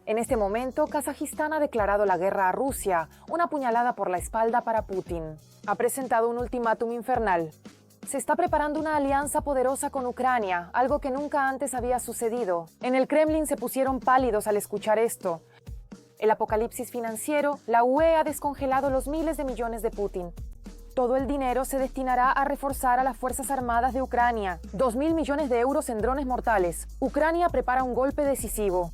En este momento, Kazajistán ha declarado la guerra a Rusia, una puñalada por la espalda para Putin. Ha presentado un ultimátum infernal. Se está preparando una alianza poderosa con Ucrania, algo que nunca antes había sucedido. En el Kremlin se pusieron pálidos al escuchar esto. El apocalipsis financiero, la UE ha descongelado los miles de millones de Putin. Todo el dinero se destinará a reforzar a las Fuerzas Armadas de Ucrania. 2.000 millones de euros en drones mortales. Ucrania prepara un golpe decisivo.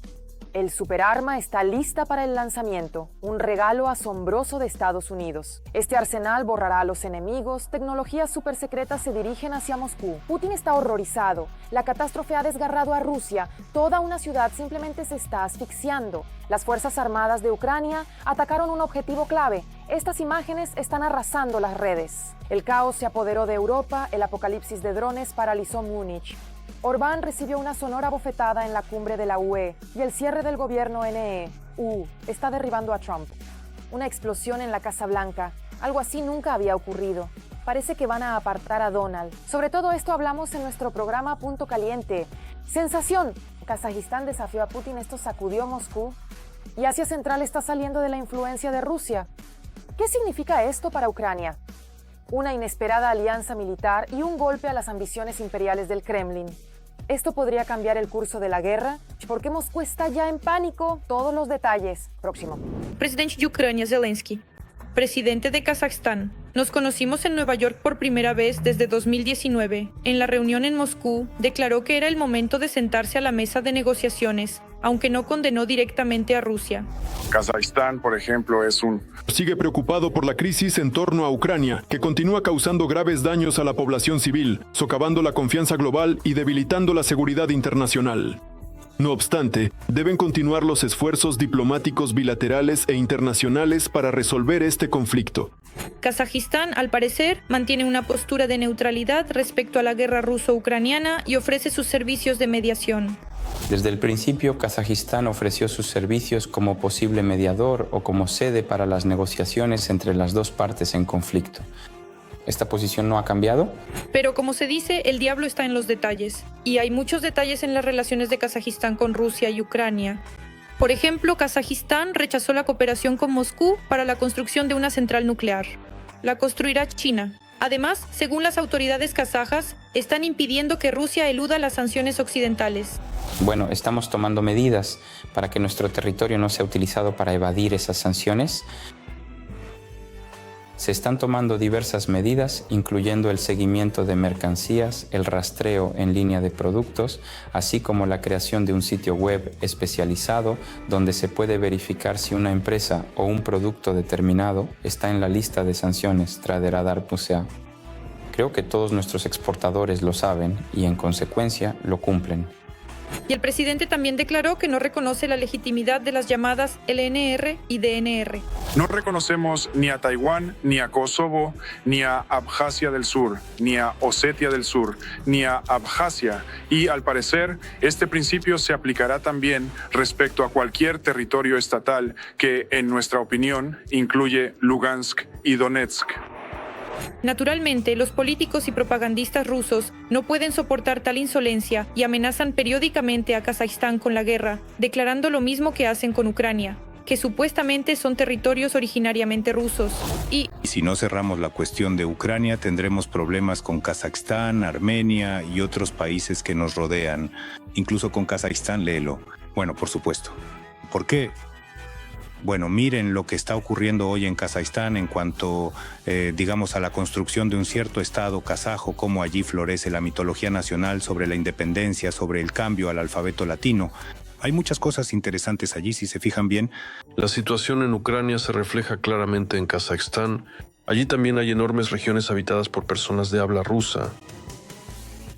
El superarma está lista para el lanzamiento, un regalo asombroso de Estados Unidos. Este arsenal borrará a los enemigos, tecnologías supersecretas se dirigen hacia Moscú. Putin está horrorizado, la catástrofe ha desgarrado a Rusia, toda una ciudad simplemente se está asfixiando. Las Fuerzas Armadas de Ucrania atacaron un objetivo clave. Estas imágenes están arrasando las redes. El caos se apoderó de Europa, el apocalipsis de drones paralizó Múnich. Orbán recibió una sonora bofetada en la cumbre de la UE y el cierre del gobierno NEU está derribando a Trump. Una explosión en la Casa Blanca. Algo así nunca había ocurrido. Parece que van a apartar a Donald. Sobre todo esto hablamos en nuestro programa Punto Caliente. ¡Sensación! Kazajistán desafió a Putin, esto sacudió Moscú. Y Asia Central está saliendo de la influencia de Rusia. ¿Qué significa esto para Ucrania? Una inesperada alianza militar y un golpe a las ambiciones imperiales del Kremlin. ¿Esto podría cambiar el curso de la guerra? ¿Por qué Moscú está ya en pánico? Todos los detalles. Próximo. Presidente de Ucrania, Zelensky. Presidente de Kazajstán. Nos conocimos en Nueva York por primera vez desde 2019. En la reunión en Moscú, declaró que era el momento de sentarse a la mesa de negociaciones, aunque no condenó directamente a Rusia. Kazajistán, por ejemplo, Sigue preocupado por la crisis en torno a Ucrania, que continúa causando graves daños a la población civil, socavando la confianza global y debilitando la seguridad internacional. No obstante, deben continuar los esfuerzos diplomáticos bilaterales e internacionales para resolver este conflicto. Kazajistán, al parecer, mantiene una postura de neutralidad respecto a la guerra ruso-ucraniana y ofrece sus servicios de mediación. Desde el principio, Kazajistán ofreció sus servicios como posible mediador o como sede para las negociaciones entre las dos partes en conflicto. ¿Esta posición no ha cambiado? Pero como se dice, el diablo está en los detalles. Y hay muchos detalles en las relaciones de Kazajistán con Rusia y Ucrania. Por ejemplo, Kazajistán rechazó la cooperación con Moscú para la construcción de una central nuclear. La construirá China. Además, según las autoridades kazajas, están impidiendo que Rusia eluda las sanciones occidentales. Bueno, estamos tomando medidas para que nuestro territorio no sea utilizado para evadir esas sanciones. Se están tomando diversas medidas, incluyendo el seguimiento de mercancías, el rastreo en línea de productos, así como la creación de un sitio web especializado donde se puede verificar si una empresa o un producto determinado está en la lista de sanciones Traderadar.ca. Creo que todos nuestros exportadores lo saben y, en consecuencia, lo cumplen. Y el presidente también declaró que no reconoce la legitimidad de las llamadas LNR y DNR. No reconocemos ni a Taiwán, ni a Kosovo, ni a Abjasia del Sur, ni a Osetia del Sur, ni a Abjasia. Y, al parecer, este principio se aplicará también respecto a cualquier territorio estatal que, en nuestra opinión, incluye Lugansk y Donetsk. Naturalmente, los políticos y propagandistas rusos no pueden soportar tal insolencia y amenazan periódicamente a Kazajistán con la guerra, declarando lo mismo que hacen con Ucrania, que supuestamente son territorios originariamente rusos. Y si no cerramos la cuestión de Ucrania, tendremos problemas con Kazajstán, Armenia y otros países que nos rodean. Incluso con Kazajistán, léelo. Bueno, por supuesto. ¿Por qué? Bueno, miren lo que está ocurriendo hoy en Kazajistán en cuanto, a la construcción de un cierto estado kazajo, cómo allí florece la mitología nacional sobre la independencia, sobre el cambio al alfabeto latino. Hay muchas cosas interesantes allí, si se fijan bien. La situación en Ucrania se refleja claramente en Kazajistán. Allí también hay enormes regiones habitadas por personas de habla rusa.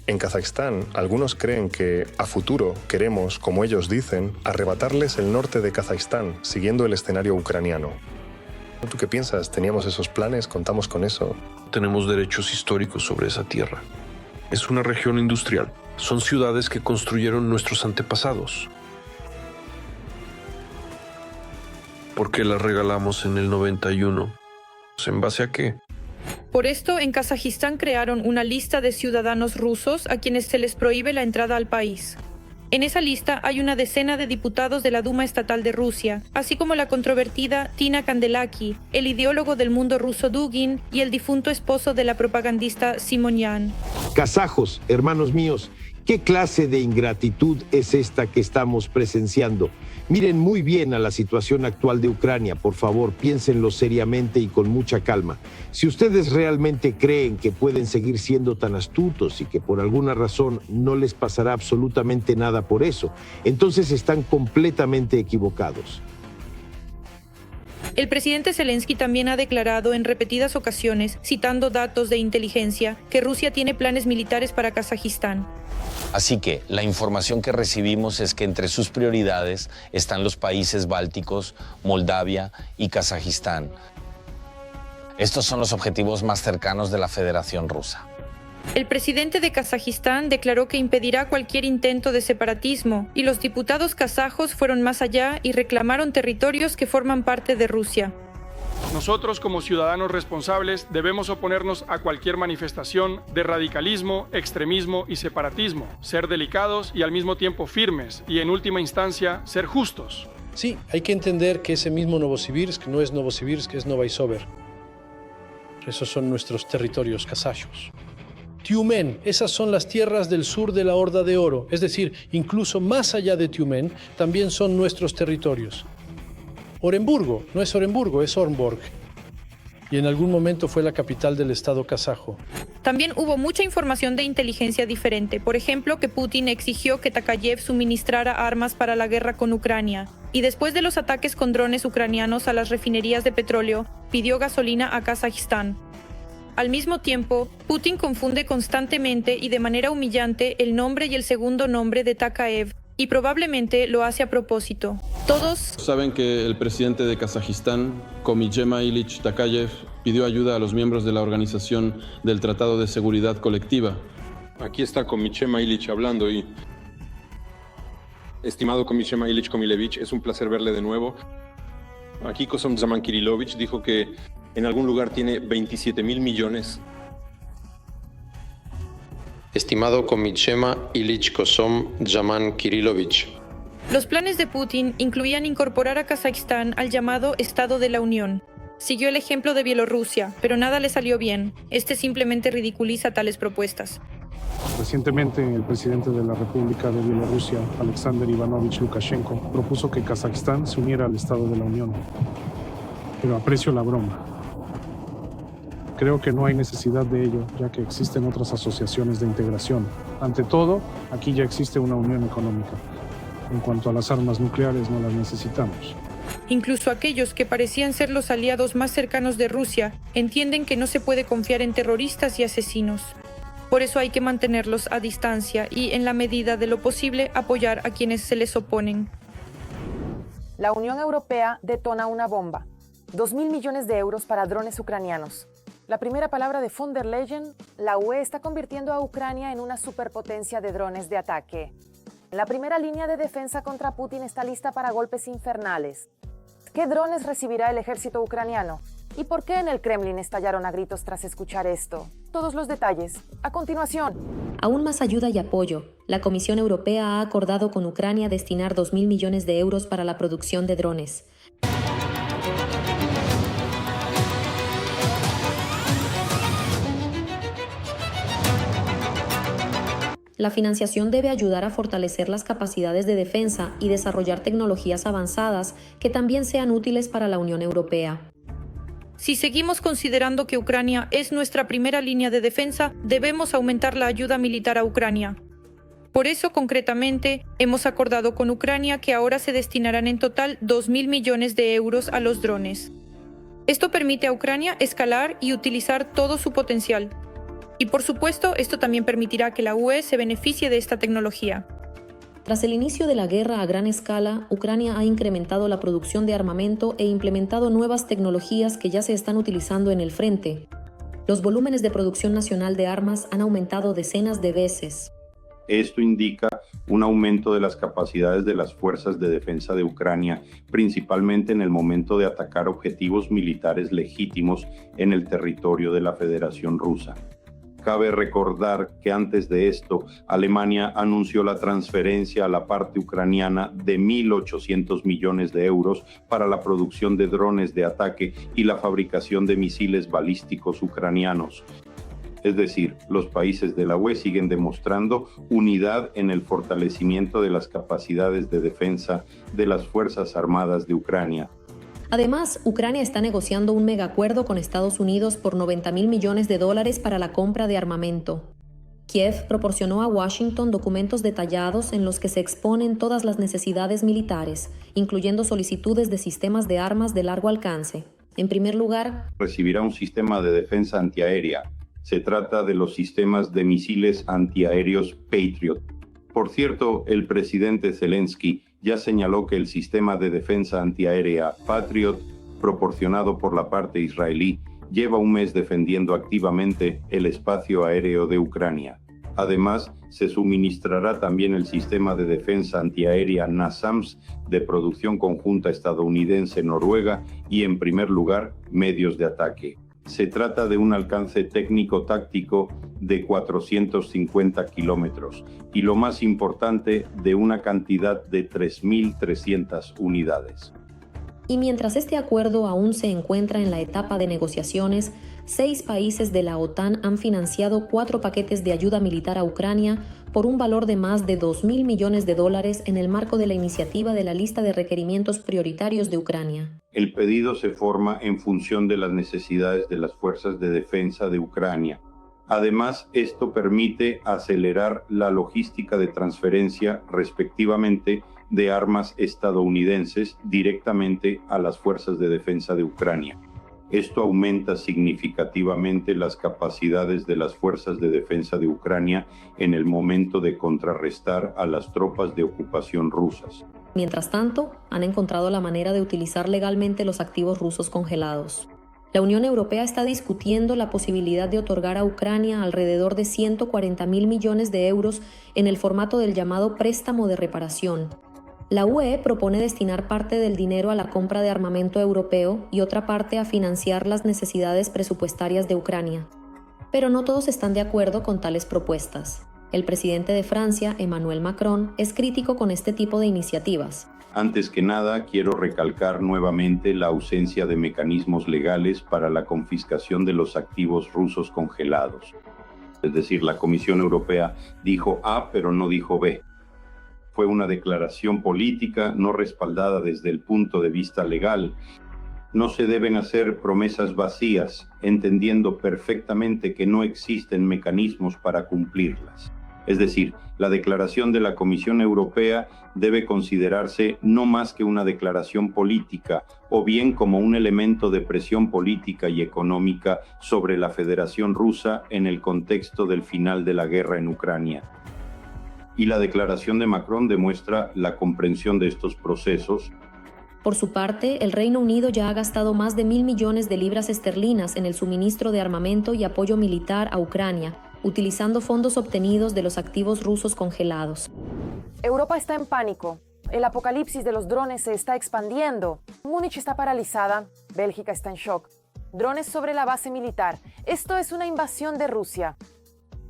En Kazajistán, algunos creen que, a futuro, queremos, como ellos dicen, arrebatarles el norte de Kazajistán, siguiendo el escenario ucraniano. ¿Tú qué piensas? ¿Teníamos esos planes? ¿Contamos con eso? Tenemos derechos históricos sobre esa tierra. Es una región industrial. Son ciudades que construyeron nuestros antepasados. ¿Por qué las regalamos en el 91? ¿En base a qué? por esto, en Kazajistán crearon una lista de ciudadanos rusos a quienes se les prohíbe la entrada al país. En esa lista hay una decena de diputados de la Duma Estatal de Rusia, así como la controvertida Tina Kandelaki, el ideólogo del mundo ruso Dugin y el difunto esposo de la propagandista Simonyan. Kazajos, hermanos míos, ¿qué clase de ingratitud es esta que estamos presenciando? Miren muy bien a la situación actual de Ucrania, por favor, piénsenlo seriamente y con mucha calma. Si ustedes realmente creen que pueden seguir siendo tan astutos y que por alguna razón no les pasará absolutamente nada por eso, entonces están completamente equivocados. El presidente Zelensky también ha declarado en repetidas ocasiones, citando datos de inteligencia, que Rusia tiene planes militares para Kazajistán. Así que la información que recibimos es que entre sus prioridades están los países bálticos, Moldavia y Kazajistán. Estos son los objetivos más cercanos de la Federación Rusa. El presidente de Kazajistán declaró que impedirá cualquier intento de separatismo, y los diputados kazajos fueron más allá y reclamaron territorios que forman parte de Rusia. Nosotros, como ciudadanos responsables, debemos oponernos a cualquier manifestación de radicalismo, extremismo y separatismo, ser delicados y al mismo tiempo firmes, y en última instancia, ser justos. Sí, hay que entender que ese mismo Novosibirsk no es Novosibirsk, es Novaisover. Esos son nuestros territorios kazajos. Tiumen, esas son las tierras del sur de la Horda de Oro, es decir, incluso más allá de Tiumen, también son nuestros territorios. Oremburgo, no es Oremburgo, es Ornborg. Y en algún momento fue la capital del estado kazajo. También hubo mucha información de inteligencia diferente. Por ejemplo, que Putin exigió que Tokayev suministrara armas para la guerra con Ucrania. Y después de los ataques con drones ucranianos a las refinerías de petróleo, pidió gasolina a Kazajistán. Al mismo tiempo, Putin confunde constantemente y de manera humillante el nombre y el segundo nombre de Tokayev, y probablemente lo hace a propósito. Todos saben que el presidente de Kazajistán, Komijema Ilich Tokayev, pidió ayuda a los miembros de la Organización del Tratado de Seguridad Colectiva. Aquí está Komijema Ilich hablando y... Estimado Komijema Ilich Komilevich, es un placer verle de nuevo. Aquí Kosom Zaman Kirilovich dijo que en algún lugar tiene 27.000 millones. Estimado Komijema Ilich Kosom Zaman Kirilovich. Los planes de Putin incluían incorporar a Kazajistán al llamado Estado de la Unión. Siguió el ejemplo de Bielorrusia, pero nada le salió bien. Este simplemente ridiculiza tales propuestas. Recientemente, el presidente de la República de Bielorrusia, Alexander Ivanovich Lukashenko, propuso que Kazajistán se uniera al Estado de la Unión. Pero aprecio la broma. Creo que no hay necesidad de ello, ya que existen otras asociaciones de integración. Ante todo, aquí ya existe una unión económica. En cuanto a las armas nucleares, no las necesitamos. Incluso aquellos que parecían ser los aliados más cercanos de Rusia entienden que no se puede confiar en terroristas y asesinos. Por eso hay que mantenerlos a distancia y, en la medida de lo posible, apoyar a quienes se les oponen. La Unión Europea detona una bomba. 2.000 millones de euros para drones ucranianos. La primera palabra de von der Leyen, la UE está convirtiendo a Ucrania en una superpotencia de drones de ataque. La primera línea de defensa contra Putin está lista para golpes infernales. ¿Qué drones recibirá el ejército ucraniano? ¿Y por qué en el Kremlin estallaron a gritos tras escuchar esto? Todos los detalles, a continuación. Aún más ayuda y apoyo. La Comisión Europea ha acordado con Ucrania destinar 2.000 millones de euros para la producción de drones. La financiación debe ayudar a fortalecer las capacidades de defensa y desarrollar tecnologías avanzadas que también sean útiles para la Unión Europea. Si seguimos considerando que Ucrania es nuestra primera línea de defensa, debemos aumentar la ayuda militar a Ucrania. Por eso, concretamente, hemos acordado con Ucrania que ahora se destinarán en total 2.000 millones de euros a los drones. Esto permite a Ucrania escalar y utilizar todo su potencial. Y por supuesto, esto también permitirá que la UE se beneficie de esta tecnología. Tras el inicio de la guerra a gran escala, Ucrania ha incrementado la producción de armamento e implementado nuevas tecnologías que ya se están utilizando en el frente. Los volúmenes de producción nacional de armas han aumentado decenas de veces. Esto indica un aumento de las capacidades de las fuerzas de defensa de Ucrania, principalmente en el momento de atacar objetivos militares legítimos en el territorio de la Federación Rusa. Cabe recordar que antes de esto, Alemania anunció la transferencia a la parte ucraniana de 1.800 millones de euros para la producción de drones de ataque y la fabricación de misiles balísticos ucranianos. Es decir, los países de la UE siguen demostrando unidad en el fortalecimiento de las capacidades de defensa de las Fuerzas Armadas de Ucrania. Además, Ucrania está negociando un megaacuerdo con Estados Unidos por $90.000 millones para la compra de armamento. Kiev proporcionó a Washington documentos detallados en los que se exponen todas las necesidades militares, incluyendo solicitudes de sistemas de armas de largo alcance. En primer lugar, recibirá un sistema de defensa antiaérea. Se trata de los sistemas de misiles antiaéreos Patriot. Por cierto, el presidente Zelensky ya señaló que el sistema de defensa antiaérea Patriot, proporcionado por la parte israelí, lleva un mes defendiendo activamente el espacio aéreo de Ucrania. Además, se suministrará también el sistema de defensa antiaérea NASAMS de producción conjunta estadounidense-noruega y, en primer lugar, medios de ataque. Se trata de un alcance técnico-táctico de 450 kilómetros y, lo más importante, de una cantidad de 3.300 unidades. Y mientras este acuerdo aún se encuentra en la etapa de negociaciones, 6 países de la OTAN han financiado 4 paquetes de ayuda militar a Ucrania por un valor de más de $2.000 millones en el marco de la iniciativa de la lista de requerimientos prioritarios de Ucrania. El pedido se forma en función de las necesidades de las fuerzas de defensa de Ucrania. Además, esto permite acelerar la logística de transferencia, respectivamente, de armas estadounidenses directamente a las fuerzas de defensa de Ucrania. Esto aumenta significativamente las capacidades de las fuerzas de defensa de Ucrania en el momento de contrarrestar a las tropas de ocupación rusas. Mientras tanto, han encontrado la manera de utilizar legalmente los activos rusos congelados. La Unión Europea está discutiendo la posibilidad de otorgar a Ucrania alrededor de 140.000 millones de euros en el formato del llamado préstamo de reparación. La UE propone destinar parte del dinero a la compra de armamento europeo y otra parte a financiar las necesidades presupuestarias de Ucrania. Pero no todos están de acuerdo con tales propuestas. El presidente de Francia, Emmanuel Macron, es crítico con este tipo de iniciativas. Antes que nada, quiero recalcar nuevamente la ausencia de mecanismos legales para la confiscación de los activos rusos congelados. Es decir, la Comisión Europea dijo A, pero no dijo B. Fue una declaración política no respaldada desde el punto de vista legal. No se deben hacer promesas vacías, entendiendo perfectamente que no existen mecanismos para cumplirlas. Es decir, la declaración de la Comisión Europea debe considerarse no más que una declaración política o bien como un elemento de presión política y económica sobre la Federación Rusa en el contexto del final de la guerra en Ucrania. Y la declaración de Macron demuestra la comprensión de estos procesos. Por su parte, el Reino Unido ya ha gastado más de 1.000 millones de libras esterlinas en el suministro de armamento y apoyo militar a Ucrania, utilizando fondos obtenidos de los activos rusos congelados. Europa está en pánico. El apocalipsis de los drones se está expandiendo. Múnich está paralizada. Bélgica está en shock. Drones sobre la base militar. Esto es una invasión de Rusia.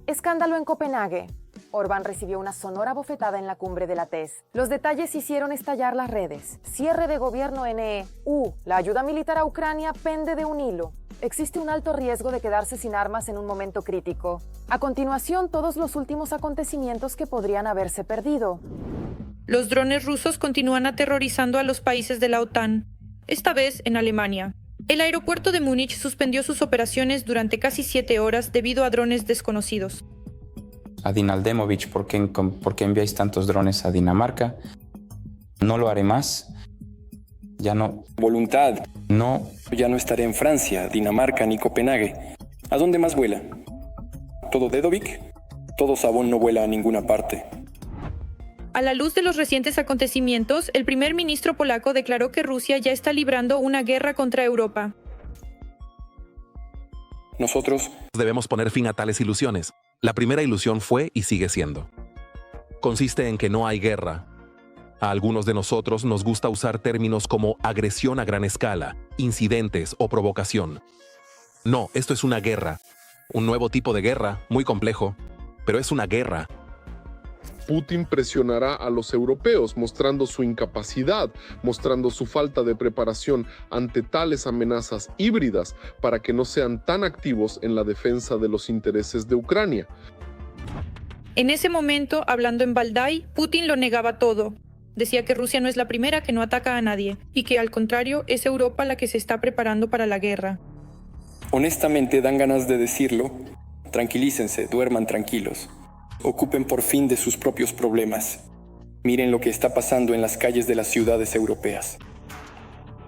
Escándalo en Copenhague. Orbán recibió una sonora bofetada en la cumbre de la TES. Los detalles hicieron estallar las redes. Cierre de gobierno en EU. La ayuda militar a Ucrania pende de un hilo. Existe un alto riesgo de quedarse sin armas en un momento crítico. A continuación, todos los últimos acontecimientos que podrían haberse perdido. Los drones rusos continúan aterrorizando a los países de la OTAN, esta vez en Alemania. El aeropuerto de Múnich suspendió sus operaciones durante casi 7 horas debido a drones desconocidos. Adinaldemovich, ¿por qué enviáis tantos drones a Dinamarca? No lo haré más. Ya no. Voluntad. No. Ya no estaré en Francia, Dinamarca ni Copenhague. ¿A dónde más vuela? ¿Todo Dedovik? Todo Sabón no vuela a ninguna parte. A la luz de los recientes acontecimientos, el primer ministro polaco declaró que Rusia ya está librando una guerra contra Europa. Nosotros debemos poner fin a tales ilusiones. La primera ilusión fue y sigue siendo. Consiste en que no hay guerra. A algunos de nosotros nos gusta usar términos como agresión a gran escala, incidentes o provocación. No, esto es una guerra. un nuevo tipo de guerra, muy complejo, pero es una guerra. Putin presionará a los europeos, mostrando su incapacidad, mostrando su falta de preparación ante tales amenazas híbridas para que no sean tan activos en la defensa de los intereses de Ucrania. En ese momento, hablando en Valdai, Putin lo negaba todo. Decía que Rusia no es la primera que no ataca a nadie y que, al contrario, es Europa la que se está preparando para la guerra. Honestamente, dan ganas de decirlo. Tranquilícense, duerman tranquilos. Ocupen por fin de sus propios problemas. Miren lo que está pasando en las calles de las ciudades europeas.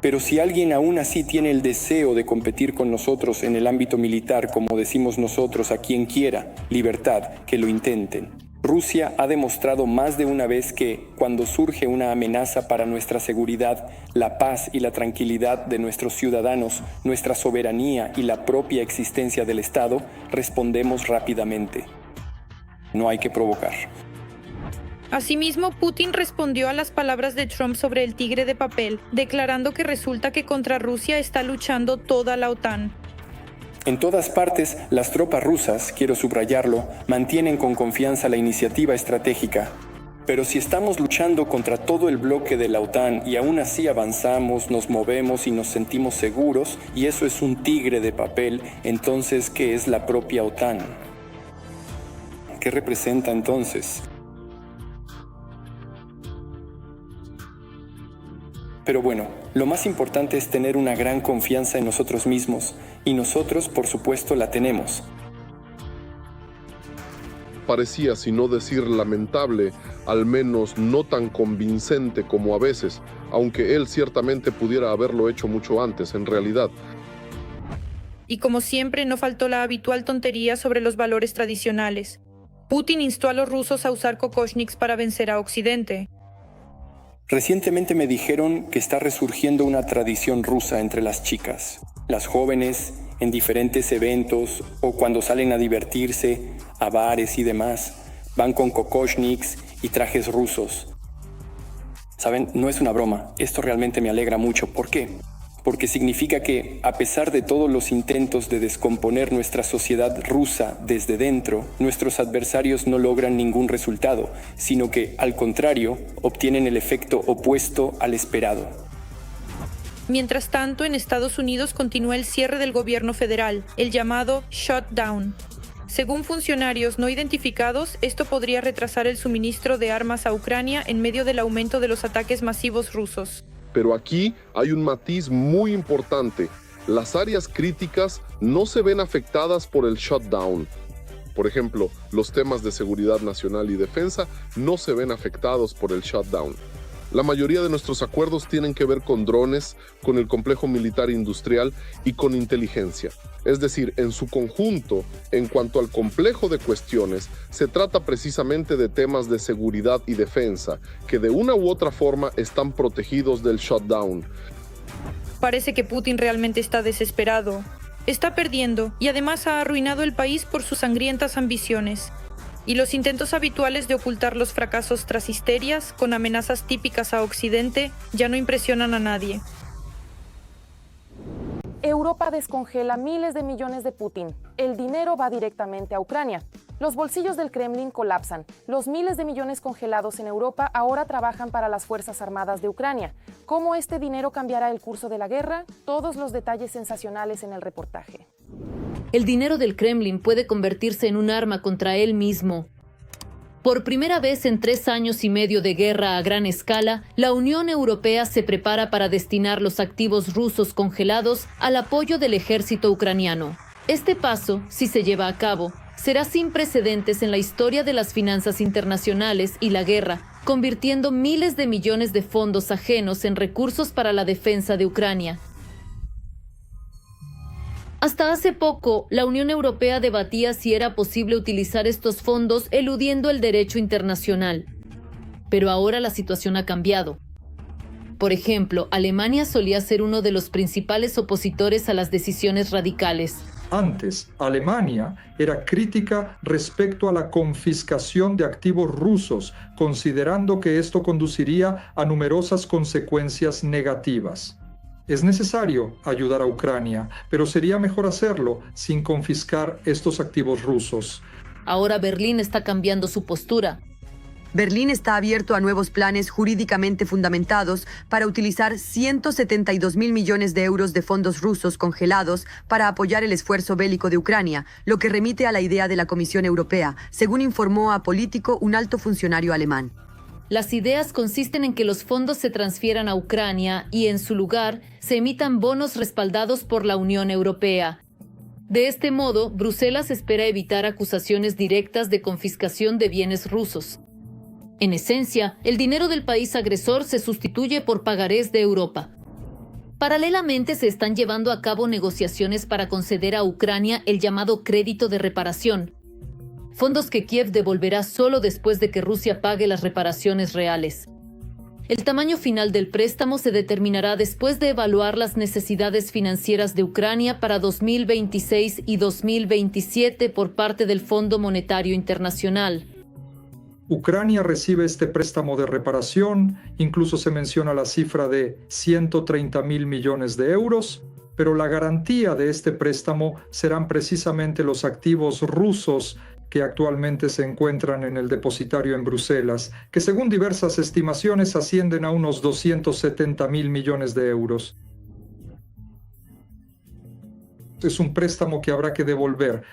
Pero si alguien aún así tiene el deseo de competir con nosotros en el ámbito militar, como decimos nosotros a quien quiera, libertad, que lo intenten. Rusia ha demostrado más de una vez que, cuando surge una amenaza para nuestra seguridad, la paz y la tranquilidad de nuestros ciudadanos, nuestra soberanía y la propia existencia del Estado, respondemos rápidamente. No hay que provocar. Asimismo, Putin respondió a las palabras de Trump sobre el tigre de papel, declarando que resulta que contra Rusia está luchando toda la OTAN. En todas partes, las tropas rusas, quiero subrayarlo, mantienen con confianza la iniciativa estratégica. Pero si estamos luchando contra todo el bloque de la OTAN y aún así avanzamos, nos movemos y nos sentimos seguros, y eso es un tigre de papel, entonces, ¿qué es la propia OTAN? ¿Qué representa entonces? Pero bueno, lo más importante es tener una gran confianza en nosotros mismos, y nosotros, por supuesto, la tenemos. Parecía, si no decir lamentable, al menos no tan convincente como a veces, aunque él ciertamente pudiera haberlo hecho mucho antes, en realidad. Y como siempre, no faltó la habitual tontería sobre los valores tradicionales. Putin instó a los rusos a usar kokoshniks para vencer a Occidente. Recientemente me dijeron que está resurgiendo una tradición rusa entre las chicas. Las jóvenes, en diferentes eventos o cuando salen a divertirse, a bares y demás, van con kokoshniks y trajes rusos. ¿Saben? No es una broma. Esto realmente me alegra mucho. ¿Por qué? Porque significa que, a pesar de todos los intentos de descomponer nuestra sociedad rusa desde dentro, nuestros adversarios no logran ningún resultado, sino que, al contrario, obtienen el efecto opuesto al esperado. Mientras tanto, en Estados Unidos continúa el cierre del gobierno federal, el llamado shutdown. Según funcionarios no identificados, esto podría retrasar el suministro de armas a Ucrania en medio del aumento de los ataques masivos rusos. Pero aquí hay un matiz muy importante. Las áreas críticas no se ven afectadas por el shutdown. Por ejemplo, los temas de seguridad nacional y defensa no se ven afectados por el shutdown. La mayoría de nuestros acuerdos tienen que ver con drones, con el complejo militar industrial y con inteligencia. Es decir, en su conjunto, en cuanto al complejo de cuestiones, se trata precisamente de temas de seguridad y defensa, que de una u otra forma están protegidos del shutdown. Parece que Putin realmente está desesperado. Está perdiendo y además ha arruinado el país por sus sangrientas ambiciones. Y los intentos habituales de ocultar los fracasos tras histerias, con amenazas típicas a Occidente, ya no impresionan a nadie. Europa descongela miles de millones de Putin. El dinero va directamente a Ucrania. Los bolsillos del Kremlin colapsan. Los miles de millones congelados en Europa ahora trabajan para las Fuerzas Armadas de Ucrania. ¿Cómo este dinero cambiará el curso de la guerra? Todos los detalles sensacionales en el reportaje. El dinero del Kremlin puede convertirse en un arma contra él mismo. Por primera vez en 3 años y medio de guerra a gran escala, la Unión Europea se prepara para destinar los activos rusos congelados al apoyo del ejército ucraniano. Este paso, si se lleva a cabo, será sin precedentes en la historia de las finanzas internacionales y la guerra, convirtiendo miles de millones de fondos ajenos en recursos para la defensa de Ucrania. Hasta hace poco, la Unión Europea debatía si era posible utilizar estos fondos eludiendo el derecho internacional. Pero ahora la situación ha cambiado. Por ejemplo, Alemania solía ser uno de los principales opositores a las decisiones radicales. Antes, Alemania era crítica respecto a la confiscación de activos rusos, considerando que esto conduciría a numerosas consecuencias negativas. Es necesario ayudar a Ucrania, pero sería mejor hacerlo sin confiscar estos activos rusos. Ahora Berlín está cambiando su postura. Berlín está abierto a nuevos planes jurídicamente fundamentados para utilizar 172.000 millones de euros de fondos rusos congelados para apoyar el esfuerzo bélico de Ucrania, lo que remite a la idea de la Comisión Europea, según informó a Político un alto funcionario alemán. Las ideas consisten en que los fondos se transfieran a Ucrania y, en su lugar, se emitan bonos respaldados por la Unión Europea. De este modo, Bruselas espera evitar acusaciones directas de confiscación de bienes rusos. En esencia, el dinero del país agresor se sustituye por pagarés de Europa. Paralelamente, se están llevando a cabo negociaciones para conceder a Ucrania el llamado crédito de reparación, fondos que Kiev devolverá solo después de que Rusia pague las reparaciones reales. El tamaño final del préstamo se determinará después de evaluar las necesidades financieras de Ucrania para 2026 y 2027 por parte del Fondo Monetario Internacional. Ucrania recibe este préstamo de reparación, incluso se menciona la cifra de 130.000 millones de euros, pero la garantía de este préstamo serán precisamente los activos rusos que actualmente se encuentran en el depositario en Bruselas, que según diversas estimaciones ascienden a unos 270.000 millones de euros. Es un préstamo que habrá que devolver.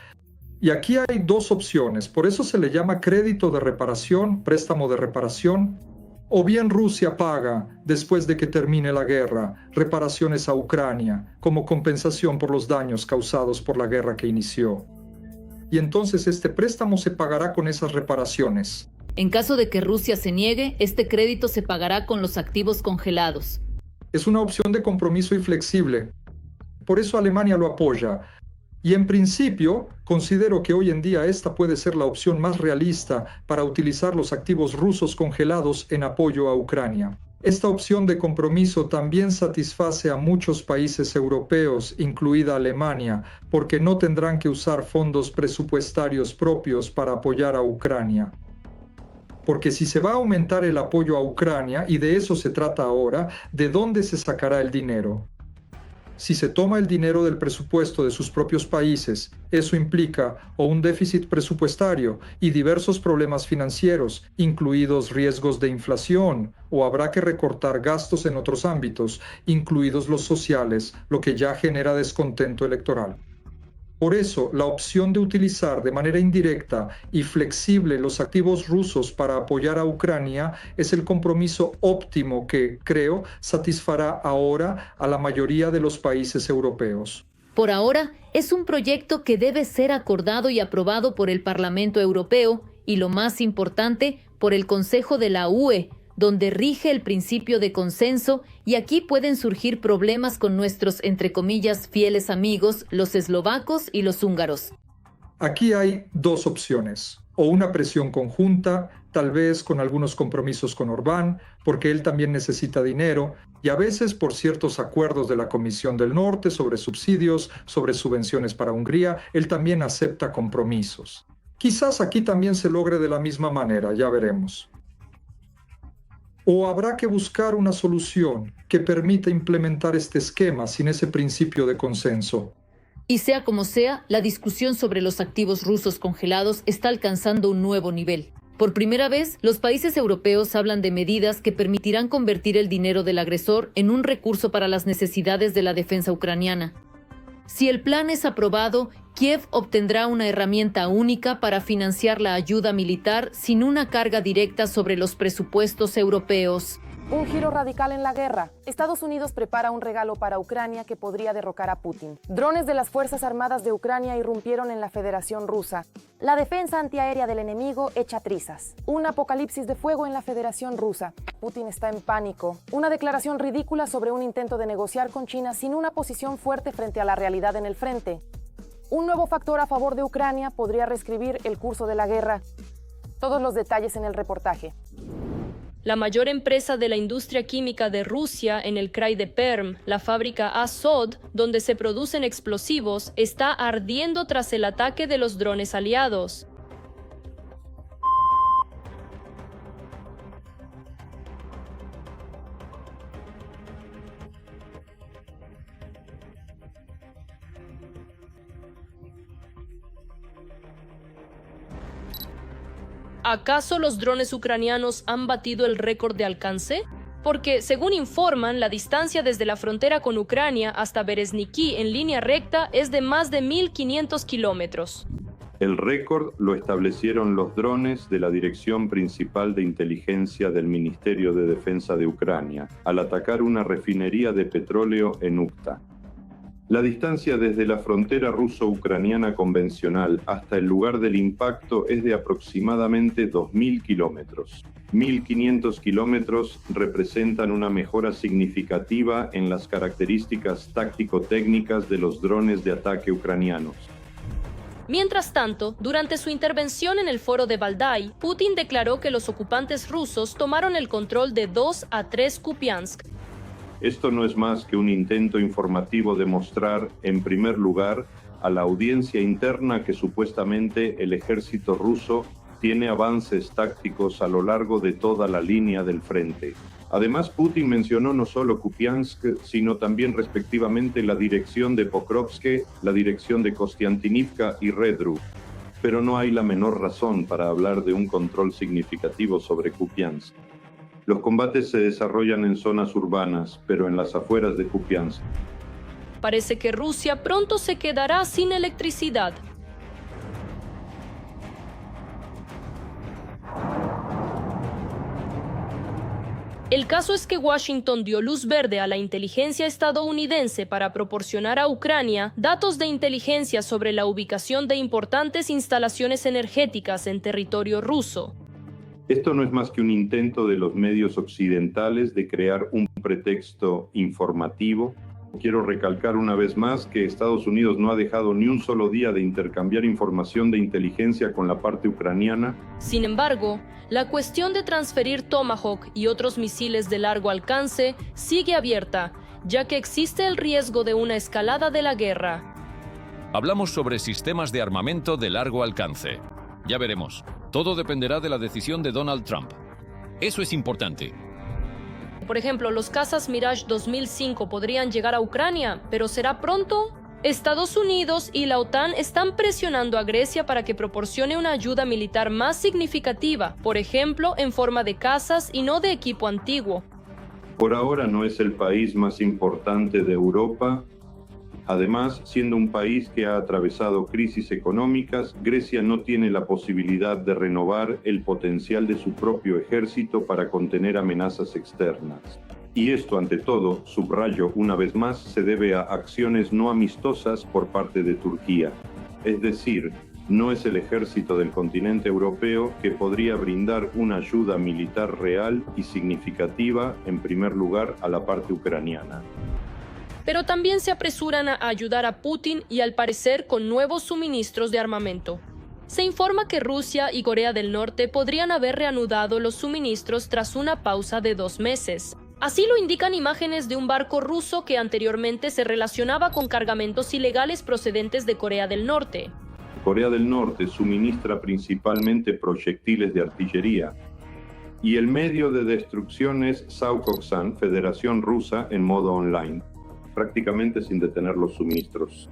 Y aquí hay dos opciones, por eso se le llama crédito de reparación, préstamo de reparación, o bien Rusia paga, después de que termine la guerra, reparaciones a Ucrania como compensación por los daños causados por la guerra que inició. Y entonces este préstamo se pagará con esas reparaciones. En caso de que Rusia se niegue, este crédito se pagará con los activos congelados. Es una opción de compromiso y flexible. Por eso Alemania lo apoya. Y en principio, considero que hoy en día esta puede ser la opción más realista para utilizar los activos rusos congelados en apoyo a Ucrania. Esta opción de compromiso también satisface a muchos países europeos, incluida Alemania, porque no tendrán que usar fondos presupuestarios propios para apoyar a Ucrania. Porque si se va a aumentar el apoyo a Ucrania, y de eso se trata ahora, ¿de dónde se sacará el dinero? Si se toma el dinero del presupuesto de sus propios países, eso implica o un déficit presupuestario y diversos problemas financieros, incluidos riesgos de inflación, o habrá que recortar gastos en otros ámbitos, incluidos los sociales, lo que ya genera descontento electoral. Por eso, la opción de utilizar de manera indirecta y flexible los activos rusos para apoyar a Ucrania es el compromiso óptimo que, creo, satisfará ahora a la mayoría de los países europeos. Por ahora, es un proyecto que debe ser acordado y aprobado por el Parlamento Europeo y, lo más importante, por el Consejo de la UE, donde rige el principio de consenso, y aquí pueden surgir problemas con nuestros, entre comillas, fieles amigos, los eslovacos y los húngaros. Aquí hay dos opciones, o una presión conjunta, tal vez con algunos compromisos con Orbán, porque él también necesita dinero, y a veces por ciertos acuerdos de la Comisión del Norte sobre subsidios, sobre subvenciones para Hungría, él también acepta compromisos. Quizás aquí también se logre de la misma manera, ya veremos. ¿O habrá que buscar una solución que permita implementar este esquema sin ese principio de consenso? Y sea como sea, la discusión sobre los activos rusos congelados está alcanzando un nuevo nivel. Por primera vez, los países europeos hablan de medidas que permitirán convertir el dinero del agresor en un recurso para las necesidades de la defensa ucraniana. Si el plan es aprobado, Kiev obtendrá una herramienta única para financiar la ayuda militar sin una carga directa sobre los presupuestos europeos. Un giro radical en la guerra. Estados Unidos prepara un regalo para Ucrania que podría derrocar a Putin. Drones de las Fuerzas Armadas de Ucrania irrumpieron en la Federación Rusa. La defensa antiaérea del enemigo echa trizas. Un apocalipsis de fuego en la Federación Rusa. Putin está en pánico. Una declaración ridícula sobre un intento de negociar con China sin una posición fuerte frente a la realidad en el frente. Un nuevo factor a favor de Ucrania podría reescribir el curso de la guerra. Todos los detalles en el reportaje. La mayor empresa de la industria química de Rusia en el krai de Perm, la fábrica Azot, donde se producen explosivos, está ardiendo tras el ataque de los drones aliados. ¿Acaso los drones ucranianos han batido el récord de alcance? Porque, según informan, la distancia desde la frontera con Ucrania hasta Berezniki en línea recta es de más de 1.500 kilómetros. El récord lo establecieron los drones de la Dirección Principal de Inteligencia del Ministerio de Defensa de Ucrania al atacar una refinería de petróleo en Ukta. La distancia desde la frontera ruso-ucraniana convencional hasta el lugar del impacto es de aproximadamente 2.000 kilómetros. 1.500 kilómetros representan una mejora significativa en las características táctico-técnicas de los drones de ataque ucranianos. Mientras tanto, durante su intervención en el foro de Valdai, Putin declaró que los ocupantes rusos tomaron el control de 2 a 3 Kupiansk. Esto no es más que un intento informativo de mostrar, en primer lugar, a la audiencia interna que supuestamente el ejército ruso tiene avances tácticos a lo largo de toda la línea del frente. Además, Putin mencionó no solo Kupiansk, sino también respectivamente la dirección de Pokrovsk, la dirección de Kostiantynivka y Redru. Pero no hay la menor razón para hablar de un control significativo sobre Kupiansk. Los combates se desarrollan en zonas urbanas, pero en las afueras de Kupiansk. Parece que Rusia pronto se quedará sin electricidad. El caso es que Washington dio luz verde a la inteligencia estadounidense para proporcionar a Ucrania datos de inteligencia sobre la ubicación de importantes instalaciones energéticas en territorio ruso. Esto no es más que un intento de los medios occidentales de crear un pretexto informativo. Quiero recalcar una vez más que Estados Unidos no ha dejado ni un solo día de intercambiar información de inteligencia con la parte ucraniana. Sin embargo, la cuestión de transferir Tomahawk y otros misiles de largo alcance sigue abierta, ya que existe el riesgo de una escalada de la guerra. Hablamos sobre sistemas de armamento de largo alcance. Ya veremos. Todo dependerá de la decisión de Donald Trump. Eso es importante. Por ejemplo, los cazas Mirage 2005 podrían llegar a Ucrania, pero ¿será pronto? Estados Unidos y la OTAN están presionando a Grecia para que proporcione una ayuda militar más significativa, por ejemplo, en forma de cazas y no de equipo antiguo. Por ahora no es el país más importante de Europa. Además, siendo un país que ha atravesado crisis económicas, Grecia no tiene la posibilidad de renovar el potencial de su propio ejército para contener amenazas externas. Y esto, ante todo, subrayo una vez más, se debe a acciones no amistosas por parte de Turquía. Es decir, no es el ejército del continente europeo que podría brindar una ayuda militar real y significativa, en primer lugar, a la parte ucraniana. Pero también se apresuran a ayudar a Putin y al parecer con nuevos suministros de armamento. Se informa que Rusia y Corea del Norte podrían haber reanudado los suministros tras una pausa de 2 meses. Así lo indican imágenes de un barco ruso que anteriormente se relacionaba con cargamentos ilegales procedentes de Corea del Norte. Corea del Norte suministra principalmente proyectiles de artillería. Y el medio de destrucción es Saukoksan, Federación Rusa, en modo online, prácticamente sin detener los suministros.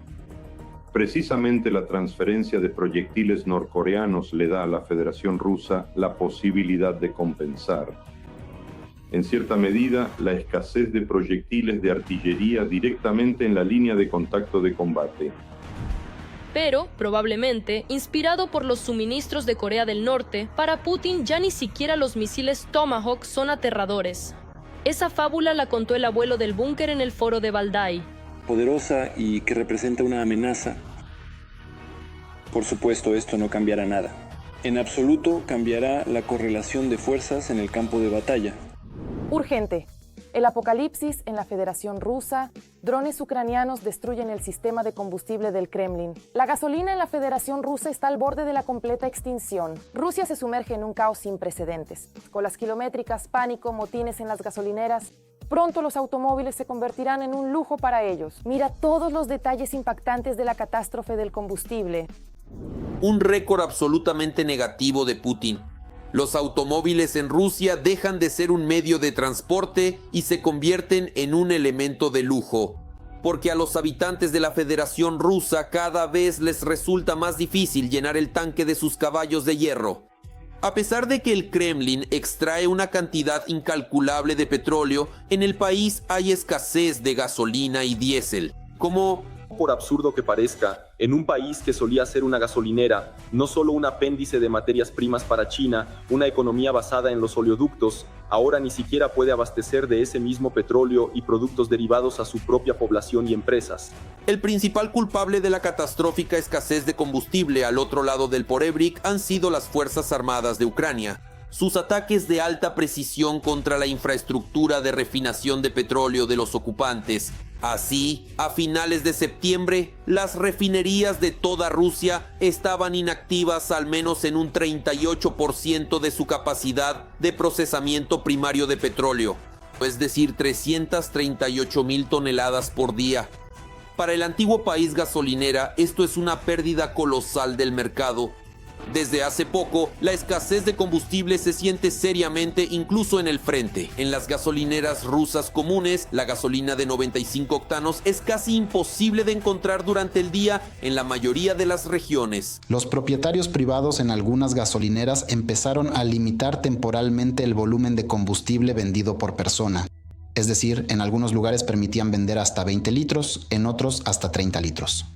Precisamente la transferencia de proyectiles norcoreanos le da a la Federación Rusa la posibilidad de compensar, en cierta medida, la escasez de proyectiles de artillería directamente en la línea de contacto de combate. Pero, probablemente, inspirado por los suministros de Corea del Norte, para Putin ya ni siquiera los misiles Tomahawk son aterradores. Esa fábula la contó el abuelo del búnker en el foro de Valdai. Poderosa y que representa una amenaza. Por supuesto, esto no cambiará nada. En absoluto cambiará la correlación de fuerzas en el campo de batalla. Urgente. El apocalipsis en la Federación Rusa. Drones ucranianos destruyen el sistema de combustible del Kremlin. La gasolina en la Federación Rusa está al borde de la completa extinción. Rusia se sumerge en un caos sin precedentes. Colas kilométricas, pánico, motines en las gasolineras. Pronto los automóviles se convertirán en un lujo para ellos. Mira todos los detalles impactantes de la catástrofe del combustible. Un récord absolutamente negativo de Putin. Los automóviles en Rusia dejan de ser un medio de transporte y se convierten en un elemento de lujo, porque a los habitantes de la Federación Rusa cada vez les resulta más difícil llenar el tanque de sus caballos de hierro. A pesar de que el Kremlin extrae una cantidad incalculable de petróleo, en el país hay escasez de gasolina y diésel. Como, por absurdo que parezca, en un país que solía ser una gasolinera, no solo un apéndice de materias primas para China, una economía basada en los oleoductos, ahora ni siquiera puede abastecer de ese mismo petróleo y productos derivados a su propia población y empresas. El principal culpable de la catastrófica escasez de combustible al otro lado del Porebric han sido las Fuerzas Armadas de Ucrania. Sus ataques de alta precisión contra la infraestructura de refinación de petróleo de los ocupantes. Así, a finales de septiembre, las refinerías de toda Rusia estaban inactivas al menos en un 38% de su capacidad de procesamiento primario de petróleo, es decir, 338,000 toneladas por día. Para el antiguo país gasolinera, esto es una pérdida colosal del mercado. Desde hace poco, la escasez de combustible se siente seriamente incluso en el frente. En las gasolineras rusas comunes, la gasolina de 95 octanos es casi imposible de encontrar durante el día en la mayoría de las regiones. Los propietarios privados en algunas gasolineras empezaron a limitar temporalmente el volumen de combustible vendido por persona. Es decir, en algunos lugares permitían vender hasta 20 litros, en otros hasta 30 litros.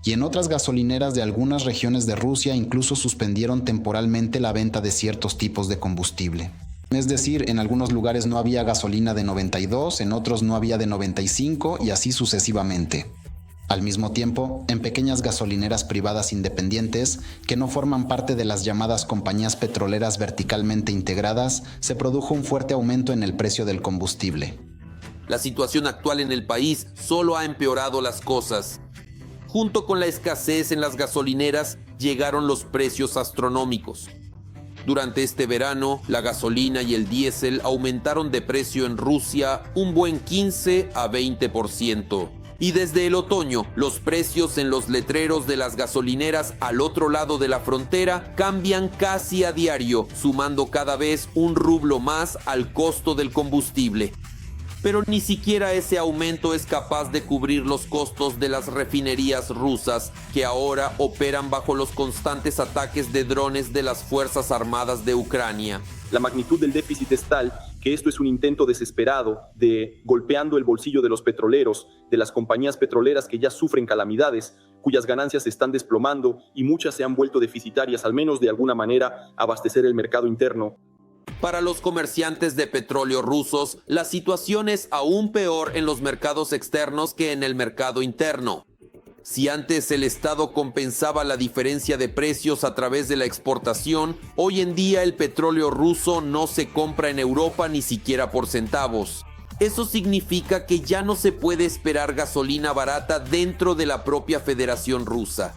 Y en otras gasolineras de algunas regiones de Rusia incluso suspendieron temporalmente la venta de ciertos tipos de combustible. Es decir, en algunos lugares no había gasolina de 92, en otros no había de 95 y así sucesivamente. Al mismo tiempo, en pequeñas gasolineras privadas independientes, que no forman parte de las llamadas compañías petroleras verticalmente integradas, se produjo un fuerte aumento en el precio del combustible. La situación actual en el país solo ha empeorado las cosas. Junto con la escasez en las gasolineras, llegaron los precios astronómicos. Durante este verano, la gasolina y el diésel aumentaron de precio en Rusia un buen 15 a 20%. Y desde el otoño, los precios en los letreros de las gasolineras al otro lado de la frontera cambian casi a diario, sumando cada vez un rublo más al costo del combustible. Pero ni siquiera ese aumento es capaz de cubrir los costos de las refinerías rusas, que ahora operan bajo los constantes ataques de drones de las Fuerzas Armadas de Ucrania. La magnitud del déficit es tal que esto es un intento desesperado de, golpeando el bolsillo de los petroleros, de las compañías petroleras que ya sufren calamidades, cuyas ganancias se están desplomando y muchas se han vuelto deficitarias, al menos de alguna manera, abastecer el mercado interno. Para los comerciantes de petróleo rusos, la situación es aún peor en los mercados externos que en el mercado interno. Si antes el Estado compensaba la diferencia de precios a través de la exportación, hoy en día el petróleo ruso no se compra en Europa ni siquiera por centavos. Eso significa que ya no se puede esperar gasolina barata dentro de la propia Federación Rusa.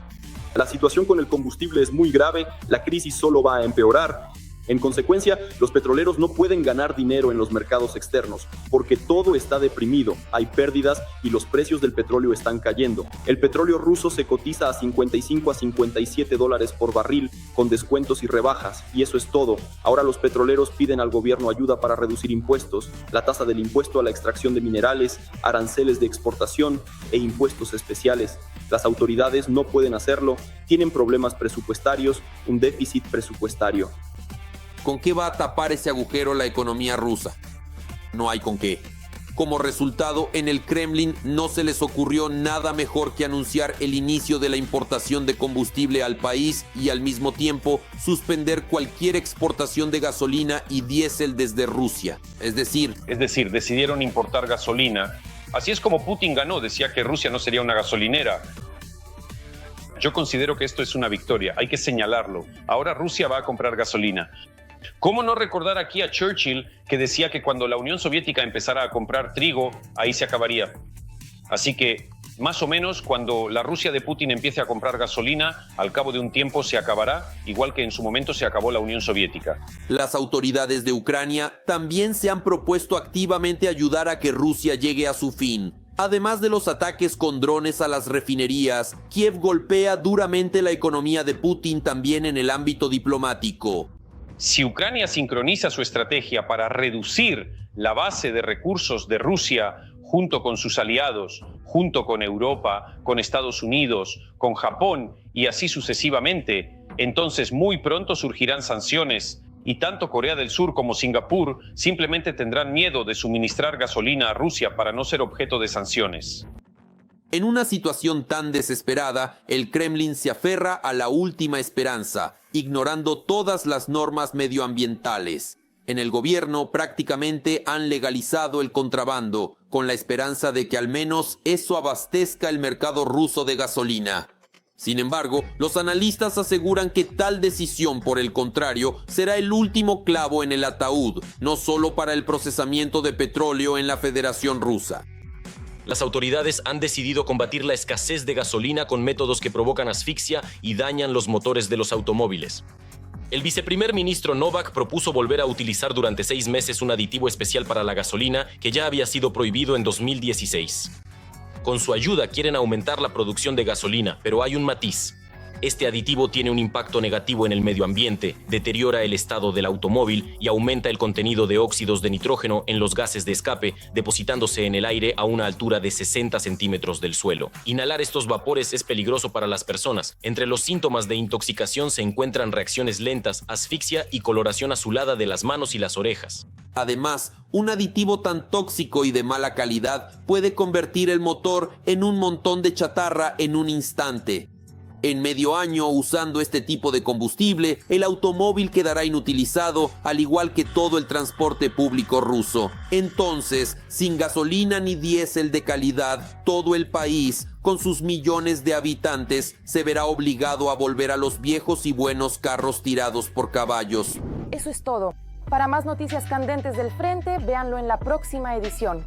La situación con el combustible es muy grave, la crisis solo va a empeorar. En consecuencia, los petroleros no pueden ganar dinero en los mercados externos, porque todo está deprimido, hay pérdidas y los precios del petróleo están cayendo. El petróleo ruso se cotiza a 55 a 57 dólares por barril, con descuentos y rebajas, y eso es todo. Ahora los petroleros piden al gobierno ayuda para reducir impuestos, la tasa del impuesto a la extracción de minerales, aranceles de exportación e impuestos especiales. Las autoridades no pueden hacerlo, tienen problemas presupuestarios, un déficit presupuestario. ¿Con qué va a tapar ese agujero la economía rusa? No hay con qué. Como resultado, en el Kremlin no se les ocurrió nada mejor que anunciar el inicio de la importación de combustible al país y al mismo tiempo suspender cualquier exportación de gasolina y diésel desde Rusia. Es decir, decidieron importar gasolina. Así es como Putin ganó, decía que Rusia no sería una gasolinera. Yo considero que esto es una victoria, hay que señalarlo. Ahora Rusia va a comprar gasolina. ¿Cómo no recordar aquí a Churchill, que decía que cuando la Unión Soviética empezara a comprar trigo, ahí se acabaría? Así que, más o menos, cuando la Rusia de Putin empiece a comprar gasolina, al cabo de un tiempo se acabará, igual que en su momento se acabó la Unión Soviética. Las autoridades de Ucrania también se han propuesto activamente ayudar a que Rusia llegue a su fin. Además de los ataques con drones a las refinerías, Kiev golpea duramente la economía de Putin también en el ámbito diplomático. Si Ucrania sincroniza su estrategia para reducir la base de recursos de Rusia junto con sus aliados, junto con Europa, con Estados Unidos, con Japón y así sucesivamente, entonces muy pronto surgirán sanciones y tanto Corea del Sur como Singapur simplemente tendrán miedo de suministrar gasolina a Rusia para no ser objeto de sanciones. En una situación tan desesperada, el Kremlin se aferra a la última esperanza, ignorando todas las normas medioambientales. En el gobierno prácticamente han legalizado el contrabando, con la esperanza de que al menos eso abastezca el mercado ruso de gasolina. Sin embargo, los analistas aseguran que tal decisión, por el contrario, será el último clavo en el ataúd, no solo para el procesamiento de petróleo en la Federación Rusa. Las autoridades han decidido combatir la escasez de gasolina con métodos que provocan asfixia y dañan los motores de los automóviles. El viceprimer ministro Novak propuso volver a utilizar durante 6 meses un aditivo especial para la gasolina que ya había sido prohibido en 2016. Con su ayuda quieren aumentar la producción de gasolina, pero hay un matiz. Este aditivo tiene un impacto negativo en el medio ambiente, deteriora el estado del automóvil y aumenta el contenido de óxidos de nitrógeno en los gases de escape, depositándose en el aire a una altura de 60 centímetros del suelo. Inhalar estos vapores es peligroso para las personas. Entre los síntomas de intoxicación se encuentran reacciones lentas, asfixia y coloración azulada de las manos y las orejas. Además, un aditivo tan tóxico y de mala calidad puede convertir el motor en un montón de chatarra en un instante. En medio año, usando este tipo de combustible, el automóvil quedará inutilizado, al igual que todo el transporte público ruso. Entonces, sin gasolina ni diésel de calidad, todo el país, con sus millones de habitantes, se verá obligado a volver a los viejos y buenos carros tirados por caballos. Eso es todo. Para más noticias candentes del frente, véanlo en la próxima edición.